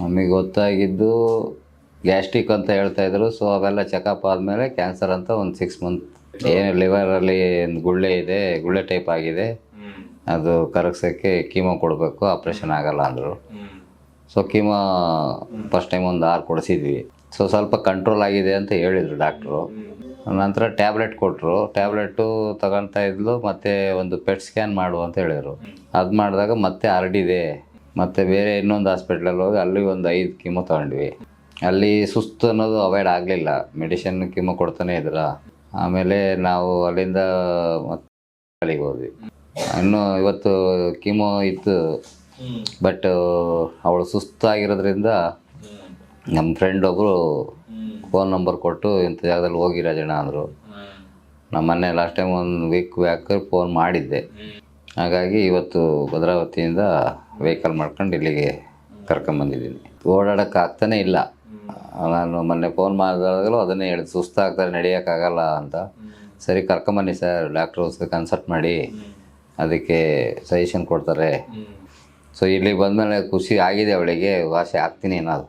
ನಮಗೆ ಗೊತ್ತಾಗಿದ್ದು ಗ್ಯಾಸ್ಟ್ರಿಕ್ ಅಂತ ಹೇಳ್ತಾಯಿದ್ರು. ಸೊ ಅವೆಲ್ಲ ಚೆಕಪ್ ಆದಮೇಲೆ ಕ್ಯಾನ್ಸರ್ ಅಂತ ಒಂದು 6 ಮಂತ್. ಏನು ಲಿವರಲ್ಲಿ ಗುಳ್ಳೆ ಇದೆ, ಗುಳ್ಳೆ ಟೈಪ್ ಆಗಿದೆ, ಅದು ಕರಗ್ಸೋಕ್ಕೆ ಕೀಮೋ ಕೊಡಬೇಕು, ಆಪ್ರೇಷನ್ ಆಗಲ್ಲ ಅಂದರು. ಸೊ ಕೀಮೋ ಫಸ್ಟ್ ಟೈಮ್ ಒಂದು 6 ಕೊಡಿಸಿದ್ವಿ. ಸೊ ಸ್ವಲ್ಪ ಕಂಟ್ರೋಲ್ ಆಗಿದೆ ಅಂತ ಹೇಳಿದರು ಡಾಕ್ಟ್ರು. ನಂತರ ಟ್ಯಾಬ್ಲೆಟ್ ಕೊಟ್ಟರು. ಟ್ಯಾಬ್ಲೆಟು ತಗೊಳ್ತಾ ಇದ್ಲು. ಮತ್ತು ಒಂದು ಪೆಟ್ ಸ್ಕ್ಯಾನ್ ಮಾಡು ಅಂತ ಹೇಳಿದರು. ಅದು ಮಾಡಿದಾಗ ಮತ್ತೆ ಹರಡಿದೆ. ಮತ್ತು ಬೇರೆ ಇನ್ನೊಂದು ಹಾಸ್ಪಿಟ್ಲಲ್ಲಿ ಹೋಗಿ ಅಲ್ಲಿ ಒಂದು 5 ಕೀಮೋ ತೊಗೊಂಡ್ವಿ. ಅಲ್ಲಿ ಸುಸ್ತು ಅನ್ನೋದು ಅವಾಯ್ಡ್ ಆಗಲಿಲ್ಲ. ಮೆಡಿಷನ್ ಕೀಮೋ ಕೊಡ್ತಾನೆ ಇದ್ರ. ಆಮೇಲೆ ನಾವು ಅಲ್ಲಿಂದ ಮತ್ತೆ ಅಲ್ಲಿಗೆ ಹೋದ್ವಿ. ಇನ್ನೂ ಇವತ್ತು ಕೀಮೋ ಇತ್ತು, ಬಟ್ ಅವಳು ಸುಸ್ತಾಗಿರೋದ್ರಿಂದ ನಮ್ಮ ಫ್ರೆಂಡ್ ಒಬ್ಬರು ಫೋನ್ ನಂಬರ್ ಕೊಟ್ಟು ಇಂಥ ಜಾಗದಲ್ಲಿ ಹೋಗಿ ರಾಜಣ್ಣ ಅಂದರು. ನಮ್ಮ ಮೊನ್ನೆ last time 1 week back phone ಮಾಡಿದ್ದೆ. ಹಾಗಾಗಿ ಇವತ್ತು ಭದ್ರಾವತಿಯಿಂದ ವೆಹಿಕಲ್ ಮಾಡ್ಕೊಂಡು ಇಲ್ಲಿಗೆ ಕರ್ಕೊಂಬಂದಿದ್ದೀನಿ. ಓಡಾಡೋಕ್ಕೆ ಆಗ್ತಾನೇ ಇಲ್ಲ. ನಾನು ಮೊನ್ನೆ ಫೋನ್ ಮಾಡಿದಾಗಲೂ ಅದನ್ನೇ ಹೇಳಿದೆ, ಸುಸ್ತಾಗ್ತಾರೆ, ನಡೆಯೋಕ್ಕಾಗಲ್ಲ ಅಂತ. ಸರಿ ಕರ್ಕೊಂಬನ್ನಿ ಸರ್, ಡಾಕ್ಟ್ರು ಕನ್ಸಲ್ಟ್ ಮಾಡಿ ಅದಕ್ಕೆ ಸಜೆಷನ್ ಕೊಡ್ತಾರೆ. ಸೊ ಇಲ್ಲಿ ಬಂದಮೇಲೆ ಖುಷಿ ಆಗಿದೆ, ಅವಳಿಗೆ ವಾಸಿ ಆಗ್ತೀನಿ ಅನ್ನೋದು.